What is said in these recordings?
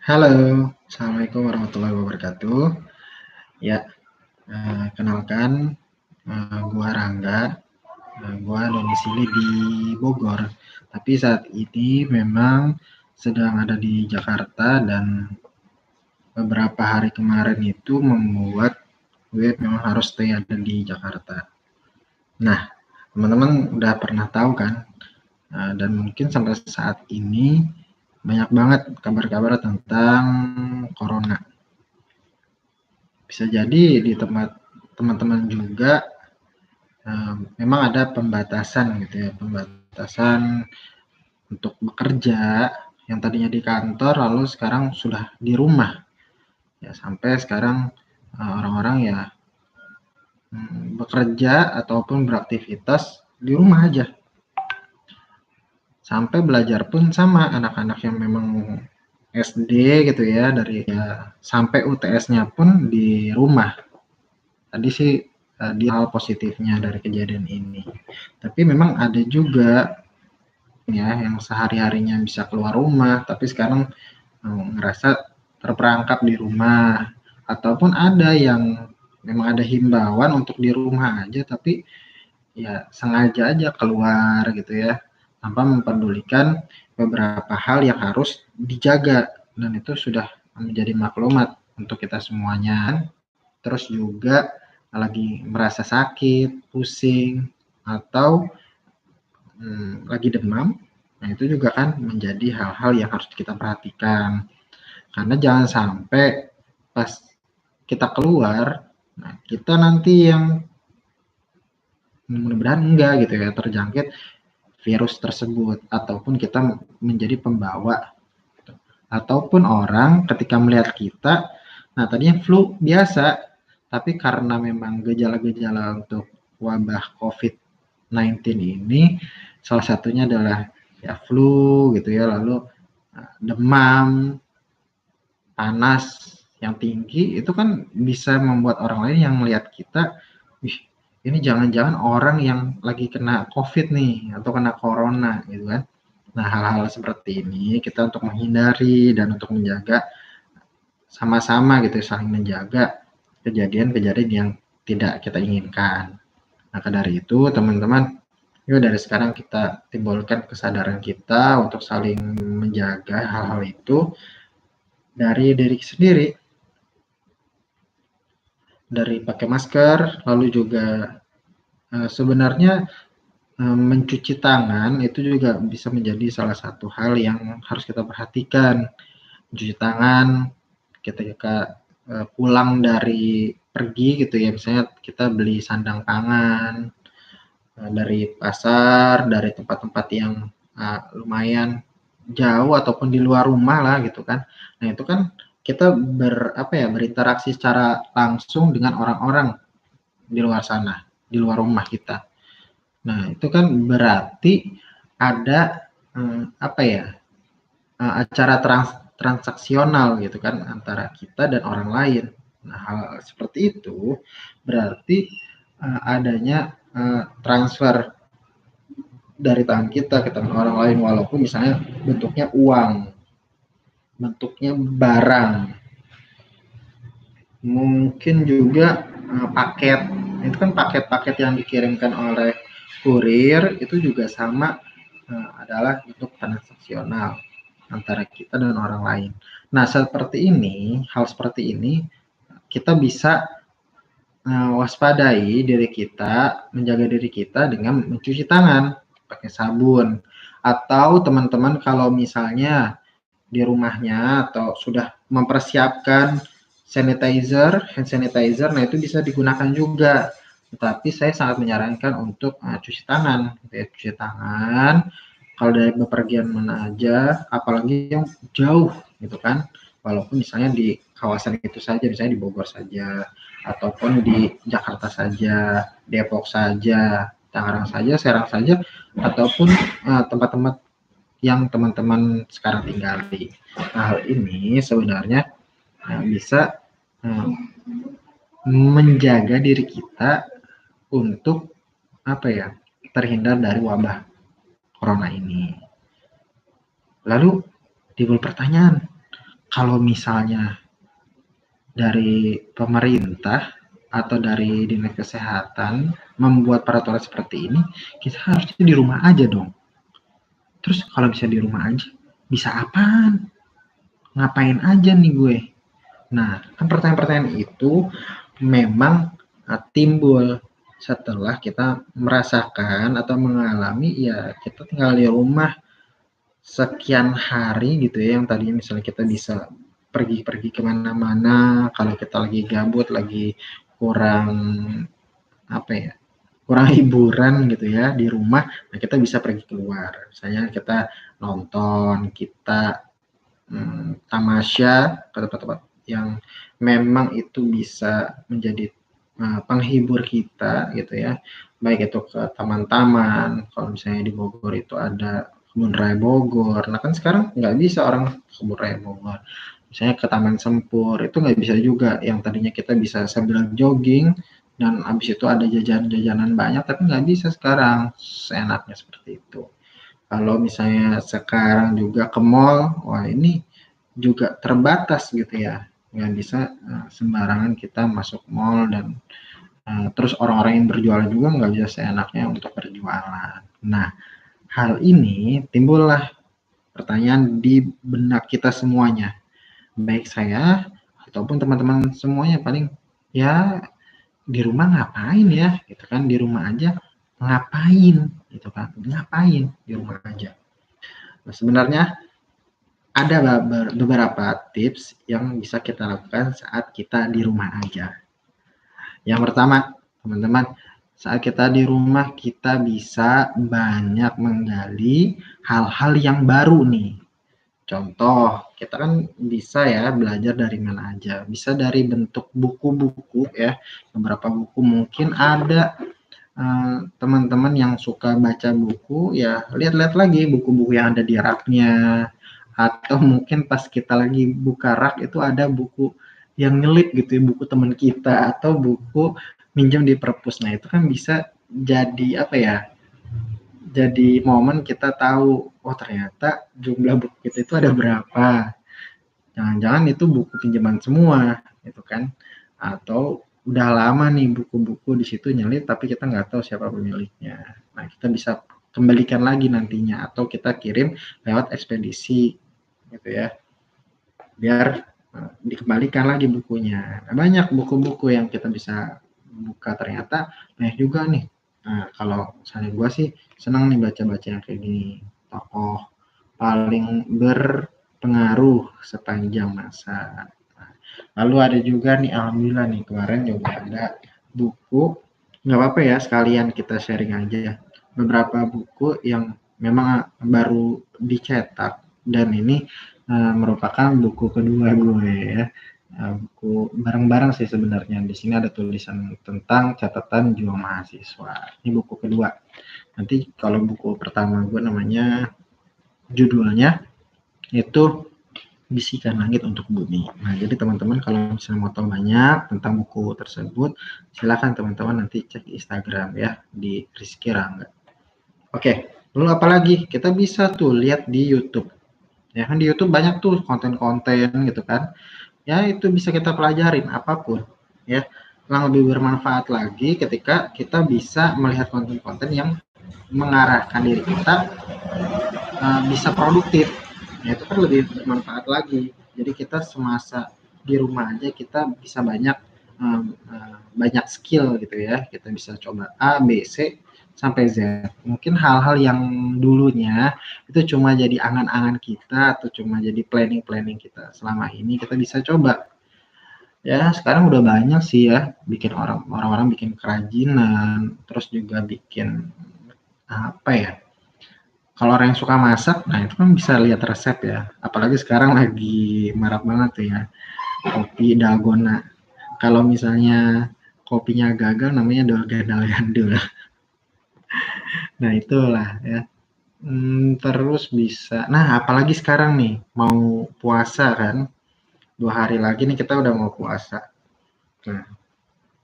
Halo, Assalamualaikum warahmatullahi wabarakatuh. Ya, kenalkan, gua Rangga, gua domisili di Bogor, tapi saat ini memang sedang ada di Jakarta dan beberapa hari kemarin itu membuat gue memang harus stay ada di Jakarta. Nah, teman-teman udah pernah tahu kan, dan mungkin sampai saat ini banyak banget kabar-kabar tentang corona. Bisa jadi di tempat teman-teman juga memang ada pembatasan gitu ya, pembatasan untuk bekerja yang tadinya di kantor lalu sekarang sudah di rumah. Ya sampai sekarang orang-orang ya bekerja ataupun beraktivitas di rumah aja. Sampai belajar pun sama anak-anak yang memang SD gitu ya dari ya sampai UTS-nya pun di rumah. Tadi sih di hal positifnya dari kejadian ini. Tapi memang ada juga ya yang sehari-harinya bisa keluar rumah, tapi sekarang ngerasa terperangkap di rumah. Ataupun ada yang memang ada himbauan untuk di rumah aja, tapi ya sengaja aja keluar gitu ya, tanpa mempedulikan beberapa hal yang harus dijaga. Dan itu sudah menjadi maklumat untuk kita semuanya. Terus juga lagi merasa sakit, pusing, atau lagi demam, nah itu juga kan menjadi hal-hal yang harus kita perhatikan. Karena jangan sampai pas kita keluar, nah kita nanti yang mudah-mudahan enggak gitu ya terjangkit virus tersebut ataupun kita menjadi pembawa ataupun orang ketika melihat kita, nah tadinya flu biasa, tapi karena memang gejala-gejala untuk wabah COVID-19 ini, salah satunya adalah ya flu gitu ya, lalu demam, panas yang tinggi, itu kan bisa membuat orang lain yang melihat kita, wih ini jangan-jangan orang yang lagi kena COVID nih, atau kena corona gitu kan. Nah hal-hal seperti ini kita untuk menghindari dan untuk menjaga sama-sama gitu saling menjaga kejadian-kejadian yang tidak kita inginkan. Maka dari itu teman-teman, yuk dari sekarang kita timbulkan kesadaran kita untuk saling menjaga hal-hal itu dari diri sendiri, dari pakai masker, lalu juga sebenarnya mencuci tangan itu juga bisa menjadi salah satu hal yang harus kita perhatikan. Mencuci tangan ketika pulang dari pergi gitu ya, misalnya kita beli sandang pangan dari pasar, dari tempat-tempat yang lumayan jauh ataupun di luar rumah lah gitu kan. Nah itu kan kita berinteraksi secara langsung dengan orang-orang di luar sana, di luar rumah kita. Nah itu kan berarti ada apa ya acara transaksional gitu kan antara kita dan orang lain. Nah, hal seperti itu berarti adanya transfer dari tangan kita ke tangan orang lain walaupun misalnya bentuknya uang, bentuknya barang, mungkin juga paket. Itu kan paket-paket yang dikirimkan oleh kurir itu juga sama adalah bentuk transaksional antara kita dan orang lain. Nah, hal seperti ini kita bisa waspadai diri kita, menjaga diri kita dengan mencuci tangan pakai sabun. Atau teman-teman kalau misalnya di rumahnya atau sudah mempersiapkan hand sanitizer, nah itu bisa digunakan juga. Tetapi saya sangat menyarankan untuk cuci tangan, cuci tangan kalau dari bepergian mana aja, apalagi yang jauh gitu kan, walaupun misalnya di kawasan itu saja, misalnya di Bogor saja, ataupun di Jakarta saja, Depok saja, Tangerang saja, Serang saja, ataupun tempat-tempat yang teman-teman sekarang tinggali. Nah, hal ini sebenarnya bisa menjaga diri kita untuk terhindar dari wabah corona ini. Lalu timbul pertanyaan, kalau misalnya dari pemerintah atau dari dinas kesehatan membuat peraturan seperti ini, kita harusnya di rumah aja dong. Terus kalau bisa di rumah aja, bisa apaan? Ngapain aja nih gue? Nah, kan pertanyaan-pertanyaan itu memang timbul setelah kita merasakan atau mengalami ya kita tinggal di rumah sekian hari gitu ya, yang tadinya misalnya kita bisa pergi-pergi kemana-mana, kalau kita lagi gabut, lagi kurang apa ya, kurang hiburan gitu ya di rumah, nah kita bisa pergi keluar. Misalnya kita nonton, kita tamasya ke tempat-tempat yang memang itu bisa menjadi penghibur kita gitu ya, baik itu ke taman-taman, kalau misalnya di Bogor itu ada kebun raya Bogor. Nah kan sekarang nggak bisa orang ke kebun raya Bogor, misalnya ke Taman Sempur itu nggak bisa juga, yang tadinya kita bisa sambil jogging dan habis itu ada jajanan-jajanan banyak, tapi nggak bisa sekarang seenaknya seperti itu. Kalau misalnya sekarang juga ke mall, wah ini juga terbatas gitu ya, nggak bisa sembarangan kita masuk mall, dan terus orang-orang yang berjualan juga nggak bisa seenaknya untuk berjualan. Nah, hal ini timbullah pertanyaan di benak kita semuanya, baik saya ataupun teman-teman semuanya, paling ya di rumah ngapain ya, gitu kan, di rumah aja ngapain, gitu kan, ngapain di rumah aja. Nah, sebenarnya ada beberapa tips yang bisa kita lakukan saat kita di rumah aja. Yang pertama, teman-teman, saat kita di rumah kita bisa banyak menggali hal-hal yang baru nih. Contoh, kita kan bisa ya belajar dari mana aja. Bisa dari bentuk buku-buku ya. Beberapa buku mungkin ada teman-teman yang suka baca buku, ya lihat-lihat lagi buku-buku yang ada di raknya, atau mungkin pas kita lagi buka rak itu ada buku yang nyelip gitu ya, buku teman kita atau buku minjem di perpus. Nah itu kan bisa jadi apa ya, jadi momen kita tahu, oh ternyata jumlah buku kita itu ada berapa, jangan-jangan itu buku pinjaman semua gitu kan, atau udah lama nih buku-buku di situ nyelip tapi kita nggak tahu siapa pemiliknya. Nah kita bisa kembalikan lagi nantinya, atau kita kirim lewat ekspedisi gitu ya, biar dikembalikan lagi bukunya. Nah, banyak buku-buku yang kita bisa buka, ternyata banyak juga nih. Nah, kalau misalnya gue sih senang nih baca-baca yang kayak gini, tokoh paling berpengaruh sepanjang masa. Nah, lalu ada juga nih, alhamdulillah nih kemarin juga ada buku, nggak apa-apa ya sekalian kita sharing aja, beberapa buku yang memang baru dicetak, dan ini merupakan buku kedua gue ya. Buku bareng-bareng sih sebenarnya. Di sini ada tulisan tentang catatan jiwa mahasiswa. Ini buku kedua. Nanti kalau buku pertama gue namanya, judulnya itu Bisikan Langit untuk Bumi. Nah, jadi teman-teman kalau misalnya mau tahu banyak tentang buku tersebut, silakan teman-teman nanti cek Instagram ya, di Rizky Rangga. Oke, lalu apalagi kita bisa tuh lihat di YouTube. Ya kan di YouTube banyak tuh konten-konten gitu kan. Ya itu bisa kita pelajarin apapun ya. Yang lebih bermanfaat lagi ketika kita bisa melihat konten-konten yang mengarahkan diri kita bisa produktif. Ya itu kan lebih bermanfaat lagi. Jadi kita semasa di rumah aja kita bisa banyak banyak skill gitu ya. Kita bisa coba A, B, C sampai Z. Mungkin hal-hal yang dulunya itu cuma jadi angan-angan kita atau cuma jadi planning-planning kita selama ini, kita bisa coba. Ya, sekarang udah banyak sih ya bikin orang-orang bikin kerajinan, terus juga bikin apa ya? Kalau orang yang suka masak, nah itu kan bisa lihat resep ya. Apalagi sekarang lagi marak banget tuh ya, kopi dalgona. Kalau misalnya kopinya gagal namanya dalgona gandul. Nah, itulah ya. Terus bisa. Nah, apalagi sekarang nih mau puasa kan. 2 hari lagi nih kita udah mau puasa. Nah,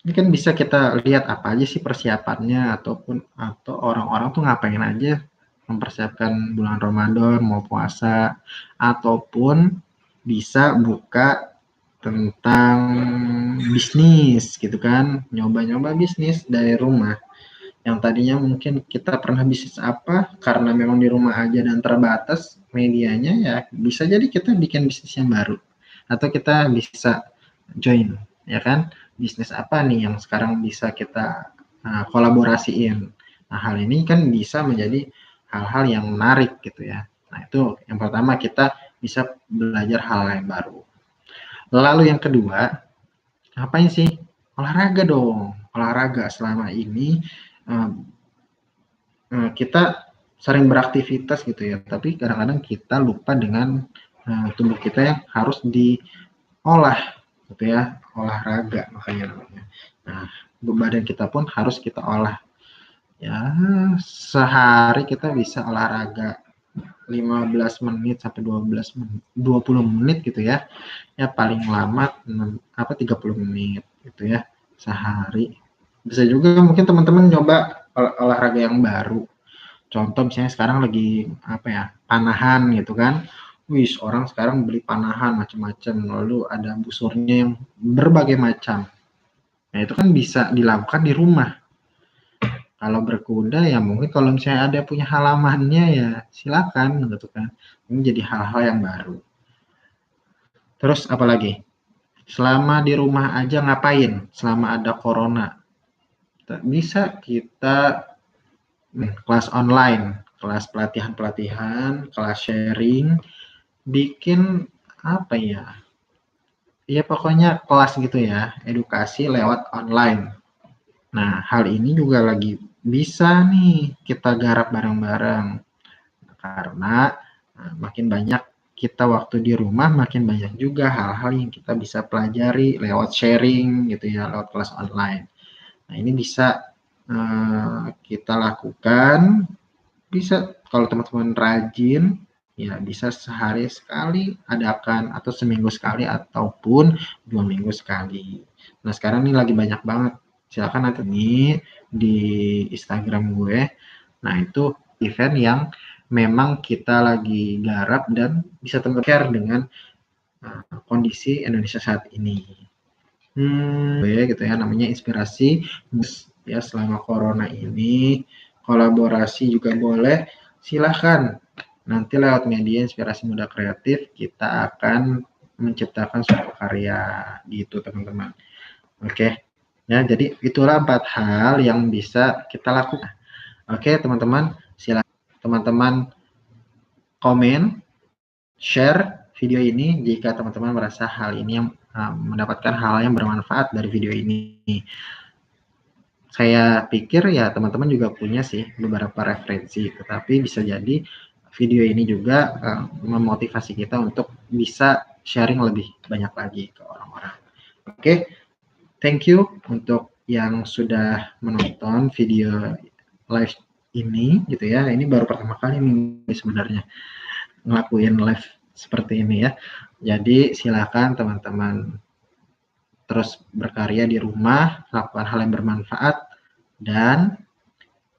ini kan bisa kita lihat apa aja sih persiapannya, atau orang-orang tuh ngapain aja mempersiapkan bulan Ramadan mau puasa, ataupun bisa buka tentang bisnis gitu kan, nyoba-nyoba bisnis dari rumah. Yang tadinya mungkin kita pernah bisnis apa, karena memang di rumah aja dan terbatas medianya, ya bisa jadi kita bikin bisnis yang baru. Atau kita bisa join, ya kan, bisnis apa nih yang sekarang bisa kita kolaborasiin. Nah, hal ini kan bisa menjadi hal-hal yang menarik gitu ya. Nah, itu yang pertama, kita bisa belajar hal yang baru. Lalu yang kedua, ngapain sih? Olahraga dong. Olahraga selama ini kita sering beraktivitas gitu ya, tapi kadang-kadang kita lupa dengan tubuh kita yang harus diolah gitu ya, olahraga makanya namanya. Nah, badan kita pun harus kita olah. Ya, sehari kita bisa olahraga 15 menit sampai 12 menit, 20 menit gitu ya. Ya paling lama 30 menit gitu ya sehari. Bisa juga mungkin teman-teman nyoba olahraga yang baru. Contoh misalnya sekarang lagi apa ya, panahan gitu kan. Wih, orang sekarang beli panahan macam-macam, lalu ada busurnya yang berbagai macam. Nah, itu kan bisa dilakukan di rumah. Kalau berkuda ya mungkin kalau misalnya ada punya halamannya ya silakan gitu kan. Ini jadi hal-hal yang baru. Terus apalagi? Selama di rumah aja ngapain? Selama ada corona. Bisa kita kelas online, kelas pelatihan-pelatihan, kelas sharing, bikin apa ya? Ya pokoknya kelas gitu ya, edukasi lewat online. Nah, hal ini juga lagi bisa nih kita garap bareng-bareng karena makin banyak kita waktu di rumah, makin banyak juga hal-hal yang kita bisa pelajari lewat sharing gitu ya, lewat kelas online. Nah, ini bisa kita lakukan. Bisa kalau teman-teman rajin, ya bisa sehari sekali adakan, atau seminggu sekali, ataupun 2 minggu sekali. Nah, sekarang ini lagi banyak banget. Silakan nanti nih di Instagram gue. Nah, itu event yang memang kita lagi garap dan bisa terkait dengan kondisi Indonesia saat ini. Ya gitu ya, namanya inspirasi ya selama corona ini. Kolaborasi juga boleh, silahkan. Nanti lewat media Inspirasi Muda Kreatif kita akan menciptakan suatu karya gitu teman-teman. Oke, ya jadi itulah 4 hal yang bisa kita lakukan. Oke teman-teman, silakan teman-teman komen, share video ini jika teman-teman merasa hal ini yang mendapatkan hal yang bermanfaat dari video ini. Saya pikir ya teman-teman juga punya sih beberapa referensi, tetapi bisa jadi video ini juga memotivasi kita untuk bisa sharing lebih banyak lagi ke orang-orang. Oke, thank you untuk yang sudah menonton video live ini gitu ya. Ini baru pertama kali nih sebenarnya ngelakuin live seperti ini ya. Jadi silakan teman-teman terus berkarya di rumah, lakukan hal yang bermanfaat, dan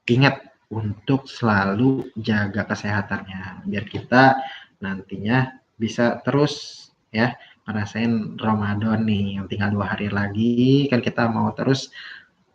ingat untuk selalu jaga kesehatannya biar kita nantinya bisa terus ya ngerasain Ramadan nih yang tinggal 2 hari lagi, kan kita mau terus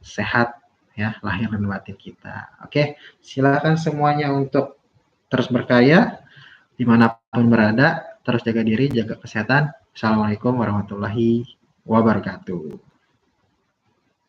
sehat ya lahir dan batin kita. Oke, silakan semuanya untuk terus berkarya dimanapun berada, terus jaga diri, jaga kesehatan. Assalamualaikum warahmatullahi wabarakatuh.